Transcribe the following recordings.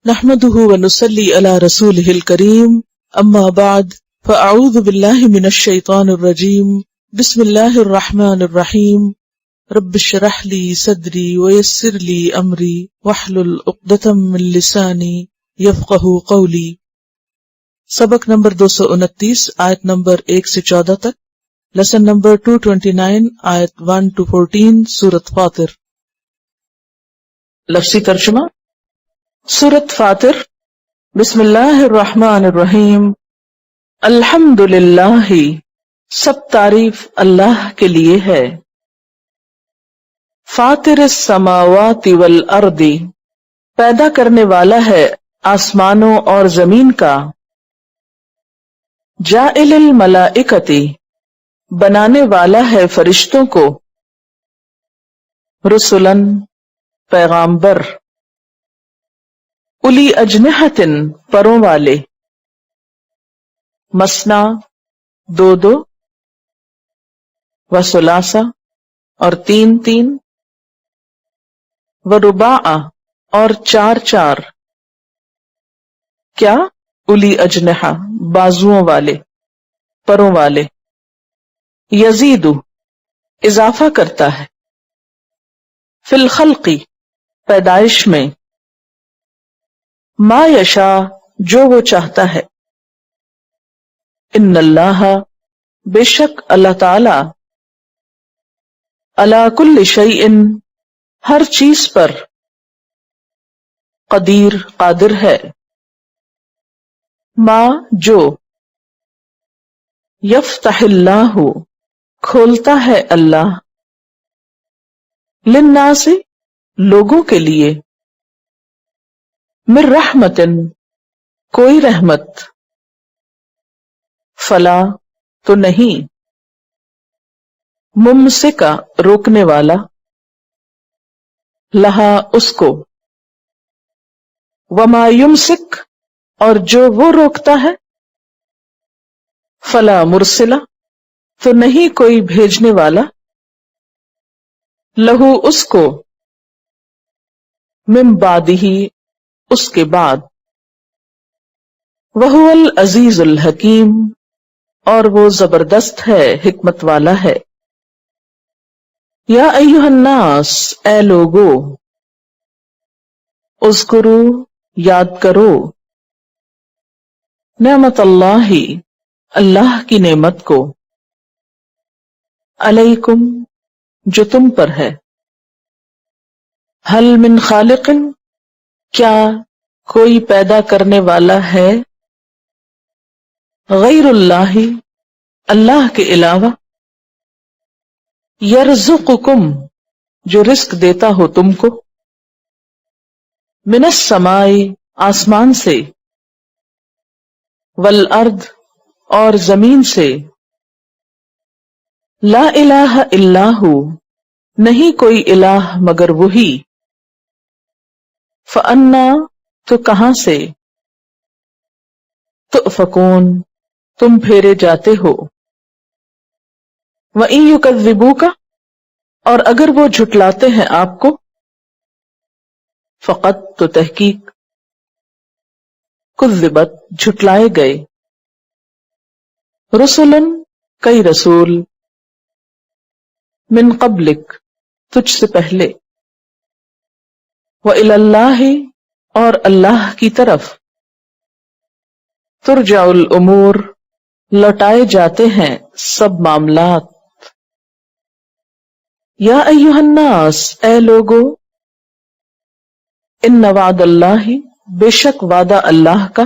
نحمده ونصلي على رسوله الكريم اما بعد فاعوذ بالله من الشيطان الرجيم بسم الله الرحمن الرحيم رب اشرح لي صدري ويسر لي امري واحلل عقدة من لساني يفقهوا قولي۔ سبق نمبر 229 آیت نمبر 1 سے 14 تک، لیسن نمبر 229 آیت 1 to 14 سورۃ فاطر۔ لفظی ترجمہ۔ سورۃ فاطر، بسم اللہ الرحمن الرحیم۔ الحمد للہ، سب تعریف اللہ کے لیے ہے۔ فاطر السماوات والارض، پیدا کرنے والا ہے آسمانوں اور زمین کا۔ جاعل الملائکۃ، بنانے والا ہے فرشتوں کو۔ رسلاً، پیغامبر۔ الی اجنحۃ، پروں والے۔ مثنی، دو دو، وثلاثہ، اور تین تین، ورباع، اور چار چار۔ کیا؟ الی اجنحہ، بازوؤں والے، پروں والے۔ یزید، اضافہ کرتا ہے۔ فی الخلق، پیدائش میں۔ ما یشاء، جو وہ چاہتا ہے۔ ان اللہ، بے شک اللہ تعالی، علی کل شیء، ہر چیز پر، قدیر، قادر ہے۔ ما، جو، یفتح اللہ، کھولتا ہے اللہ، للناس، لوگوں کے لیے، من رحمت، کوئی رحمت، فلا، تو نہیں، ممسکا، روکنے والا، لہا، اس کو، وما یمسک، اور جو وہ روکتا ہے، فلا مرسلہ، تو نہیں کوئی بھیجنے والا، لہو، اس کو، من بعدہ، اس کے بعد۔ وہو العزیز الحکیم، اور وہ زبردست ہے، حکمت والا ہے۔ یا ایھا الناس، اے لوگو، اذکروا، یاد کرو، نعمت اللہ، اللہ کی نعمت کو، علیکم، جو تم پر ہے۔ هل من خالق، کیا کوئی پیدا کرنے والا ہے، غیر اللہ، اللہ کے علاوہ، یرزقکم، جو رزق دیتا ہو تم کو، من السماء، آسمان سے، والارض، اور زمین سے، لا الہ الا ہو، نہیں کوئی الہ مگر وہی، فانا، تو کہاں سے، تؤفکون، تم پھیرے جاتے ہو، وَإِن يُكَذِّبُوكَ، اور اگر وہ جھٹلاتے ہیں آپ کو، فقط، تو تحقیق، کذبت، جھٹلائے گئے، رسلاً، کئی رسول، من قبلک، تجھ سے پہلے، وَإِلَى اللَّهِ، اور اللہ کی طرف، ترجع الامور، لوٹائے جاتے ہیں سب معاملات۔ یا ایھا الناس، اے لوگو، ان وعد اللہ، بے شک وعدہ اللہ کا،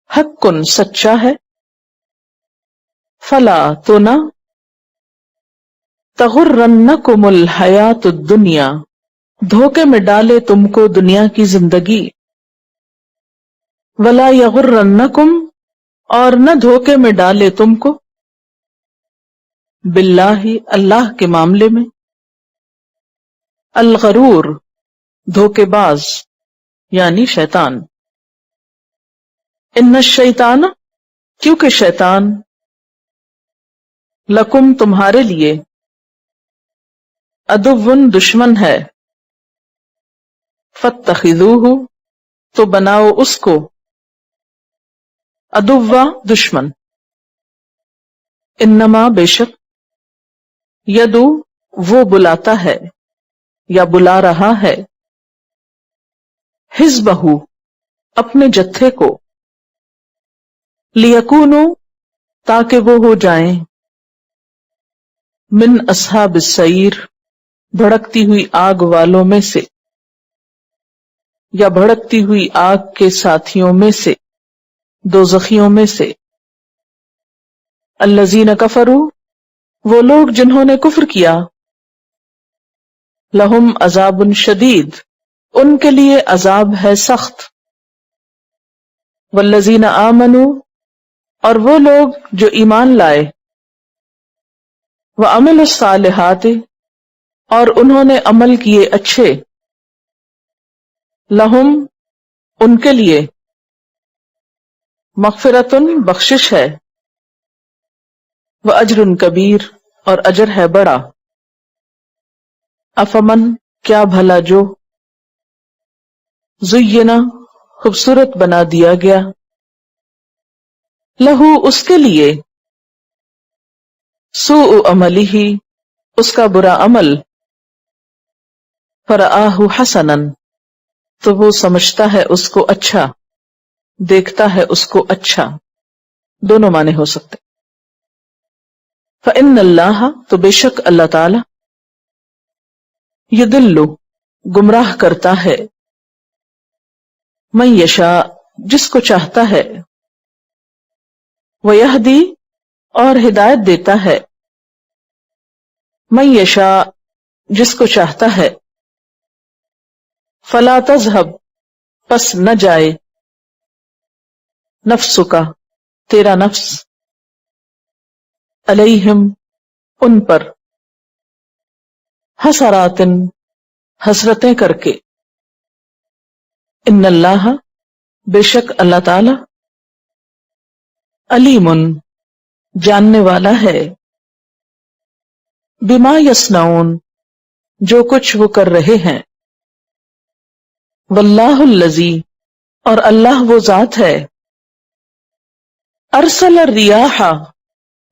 حق، سچا ہے، فلا، تو نہ، تغرنکم الحیات الدنیا، دھوکے میں ڈالے تم کو دنیا کی زندگی، ولا یغرنکم، اور نہ دھوکے میں ڈالے تم کو، باللہ، اللہ کے معاملے میں، الغرور، دھوکے باز، یعنی شیطان۔ ان الشیطان، کیونکہ شیطان، لکم، تمہارے لیے، عدو، دشمن ہے، فاتخذوہ تو بناؤ اس کو، عدوا دشمن، انما بے شک، یدو وہ بلاتا ہے یا بلا رہا ہے، حزبہ اپنے جتھے کو، لیکونوا تاکہ وہ ہو جائیں، من اصحاب السعیر بھڑکتی ہوئی آگ والوں میں سے، یا بھڑکتی ہوئی آگ کے ساتھیوں میں سے، دوزخیوں میں سے، الذین کفروا وہ لوگ جنہوں نے کفر کیا، لہم عذاب شدید ان کے لیے عذاب ہے سخت، والذین آمنوا اور وہ لوگ جو ایمان لائے، وعملوا الصالحات اور انہوں نے عمل کیے اچھے، لہم ان کے لیے، مغفرۃ بخشش ہے، واجر کبیر اور اجر ہے بڑا، افمن کیا بھلا جو، زینا خوبصورت بنا دیا گیا، لہو اس کے لیے، سوء عملہ اس کا برا عمل، فرآہ حسنا تو وہ سمجھتا ہے اس کو اچھا، دیکھتا ہے اس کو اچھا، دونوں معنی ہو سکتے۔ فإن اللہ تو بے شک اللہ تعالی، یضل گمراہ کرتا ہے، من یشاء جس کو چاہتا ہے، ویہدی اور ہدایت دیتا ہے، من یشاء جس کو چاہتا ہے، فلا تذہب پس نہ جائے، نفسک تیرا نفس، علیہم ان پر، حسرات حسرتیں کر کے، ان اللہ بے شک اللہ تعالی، علیم جاننے والا ہے، بما یصنعون جو کچھ وہ کر رہے ہیں، واللہ الذی اور اللہ وہ ذات ہے، ارسل الریاح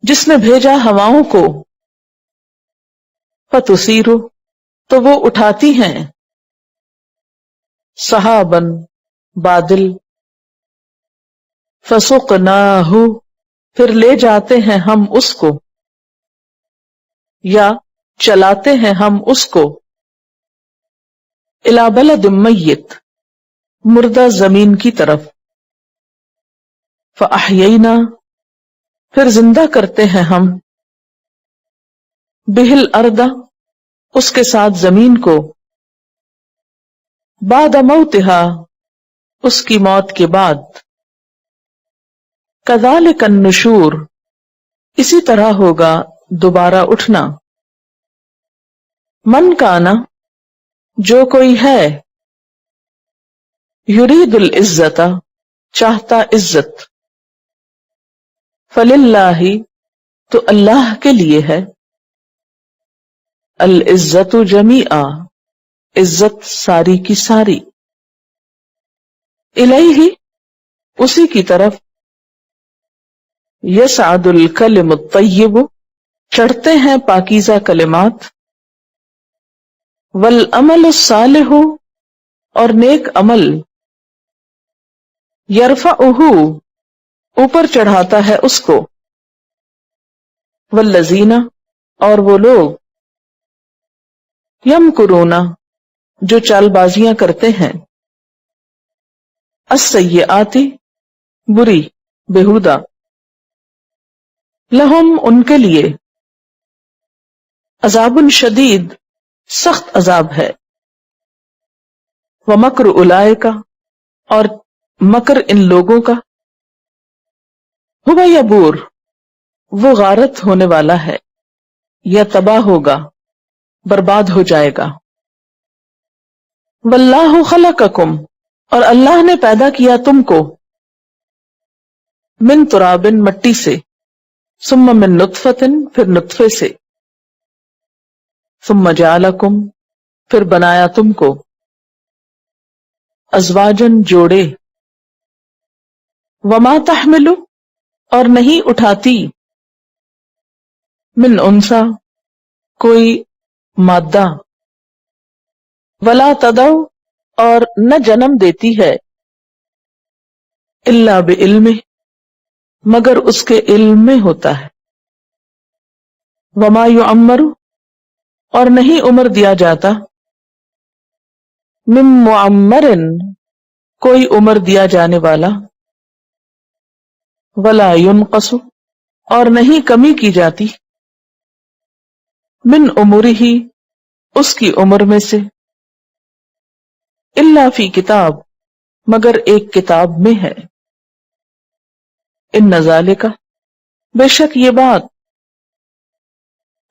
جس نے بھیجا ہواؤں کو، فتثیر تو وہ اٹھاتی ہیں، سحابا بادل، فسقناہ پھر لے جاتے ہیں ہم اس کو، یا چلاتے ہیں ہم اس کو، الی بلد میت مردہ زمین کی طرف، فاحیینا پھر زندہ کرتے ہیں ہم، بہ الارض اس کے ساتھ زمین کو، بعد موتہا اس کی موت کے بعد، کذالک النشور اسی طرح ہوگا دوبارہ اٹھنا، من کانا جو کوئی ہے، یرید العزت چاہتا عزت، فللہ تو اللہ کے لیے ہے، العزت جمیعا عزت ساری کی ساری، الیہ اسی کی طرف، یصعد الکلم الطیب چڑھتے ہیں پاکیزہ کلمات، والعمل الصالح اور نیک عمل، یرفعہ اوپر چڑھاتا ہے اس کو، والذین اور وہ لوگ، یمکرون جو چال بازیاں کرتے ہیں، السیئات بری بےہودہ، لہم ان کے لیے، عذاب شدید سخت عذاب ہے، ومکر اولئک اور مکر ان لوگوں کا، ہوا یبور وہ غارت ہونے والا ہے، یا تباہ ہوگا برباد ہو جائے گا، واللہ خلقکم اور اللہ نے پیدا کیا تم کو، من تراب مٹی سے، ثم من نطفۃ پھر نطفے سے، ثم جعلکم پھر بنایا تم کو، ازواجن جوڑے، وما تحمل اور نہیں اٹھاتی، من انسا کوئی مادہ، ولا تدع اور نہ جنم دیتی ہے، الا بعلمہ مگر اس کے علم میں ہوتا ہے، وما یعمر اور نہیں عمر دیا جاتا، من معمر کوئی عمر دیا جانے والا، ولا ینقص اور نہیں کمی کی جاتی، من عمرہ اس کی عمر میں سے، الا فی کتاب مگر ایک کتاب میں ہے، ان ذالک بے شک یہ بات،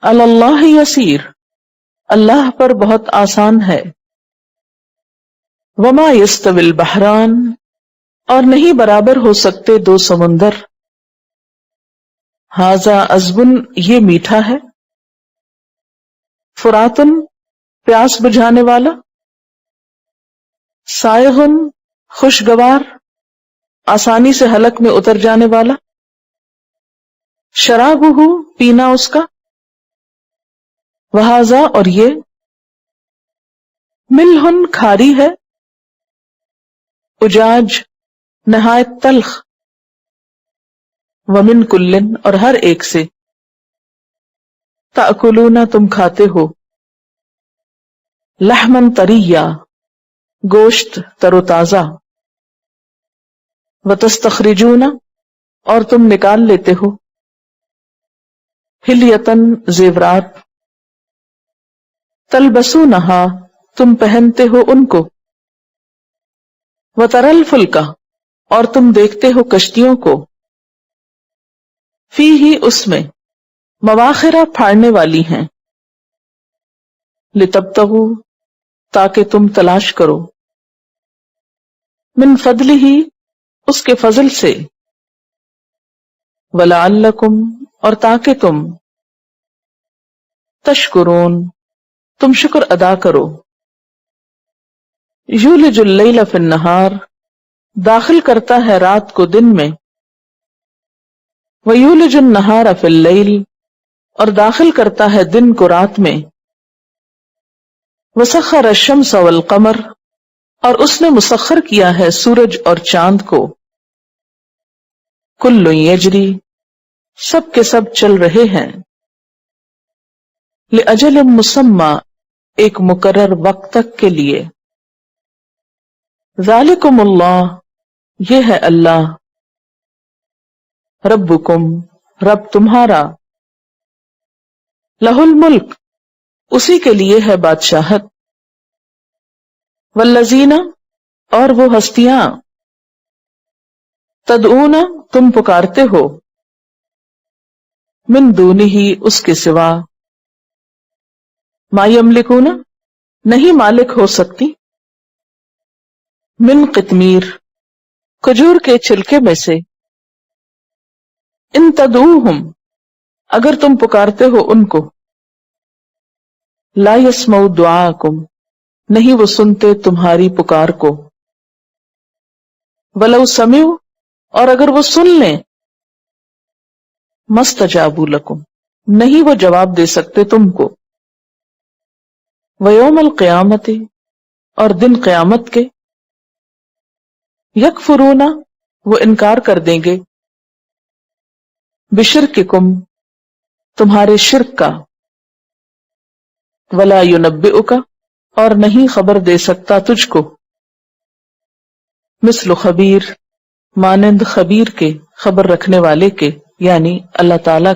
علی اللہ یسیر اللہ پر بہت آسان ہے، وما یستوی البحران اور نہیں برابر ہو سکتے دو سمندر، ھذا عذب یہ میٹھا ہے، فراتن پیاس بجھانے والا، سائغن خوشگوار آسانی سے حلق میں اتر جانے والا، شرابہ پینا اس کا، وھذا اور یہ، ملح کھاری ہے، اجاج نہایت تلخ، ومن کل اور ہر ایک سے، تأکلون تم کھاتے ہو، لحما طریا گوشت تر و تازہ، وتستخرجون اور تم نکال لیتے ہو، حلیتن زیورات، تلبسونہا تم پہنتے ہو ان کو، وتری الفلک اور تم دیکھتے ہو کشتیوں کو، فیہ اس میں، مواخر پھاڑنے والی ہیں، لتبتغوا تاکہ تم تلاش کرو، من فضلہ اس کے فضل سے، ولعلکم اور تاکہ تم، تشکرون تم شکر ادا کرو، یولج اللیل فی النہار داخل کرتا ہے رات کو دن میں، ویولج النہار فی اللیل اور داخل کرتا ہے دن کو رات میں، وسخر الشمس والقمر اور اس نے مسخر کیا ہے سورج اور چاند کو، کل یجری سب کے سب چل رہے ہیں، لأجل مسمى ایک مقرر وقت تک کے لیے، ذالکم اللہ یہ ہے اللہ، ربکم رب تمہارا، لہ الملک اسی کے لیے ہے بادشاہت، والذین اور وہ ہستیاں، تدعون تم پکارتے ہو، من دونہ اس کے سوا، ما یملکون نہیں مالک ہو سکتی، من قطمیر کھجور کے چھلکے میں سے، ان تدعوہم اگر تم پکارتے ہو ان کو، لا یسمعوا دعاءکم نہیں وہ سنتے تمہاری پکار کو، ولو سمعوا اور اگر وہ سن لیں، مستجابوا لکم نہیں وہ جواب دے سکتے تم کو، ویوم القیامت اور دن قیامت کے، یکفرون وہ انکار کر دیں گے، بشرککم تمہارے شرک کا، ولا ینبئک اور نہیں خبر دے سکتا تجھ کو، مثل خبیر مانند خبیر کے خبر رکھنے والے کے یعنی اللہ تعالی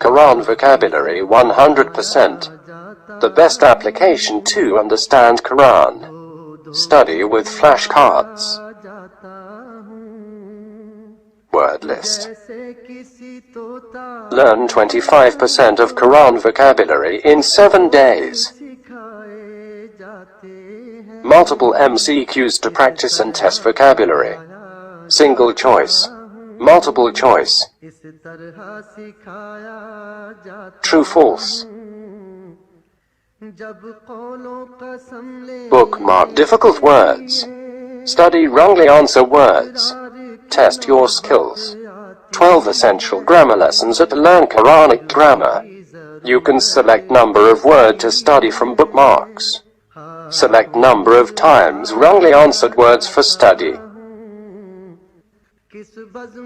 Quran vocabulary 100%. The best application to understand Quran. Study with flashcards. Word list. Learn 25% of Quran vocabulary in 7 days. Multiple MCQs to practice and test vocabulary. Single choice. Multiple choice. True, false. Bookmark difficult words. Study wrongly answer words. Test your skills. 12 essential grammar lessons at Learn Quranic Grammar. You can select number of word to study from bookmarks. Select number of times wrongly answered words for study.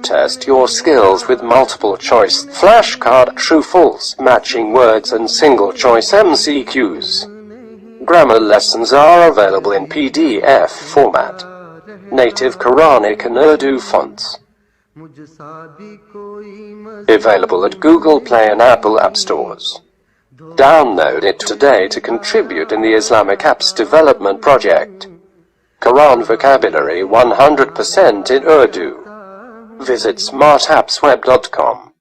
Test your skills with multiple choice, flashcard, true, false, matching words and single choice MCQs. Grammar lessons are available in PDF format. Native Quranic and Urdu fonts. Available at Google Play and Apple App Stores. Download it today to contribute in the Islamic Apps Development Project. Quran vocabulary 100% in Urdu. Visit smartappsweb.com.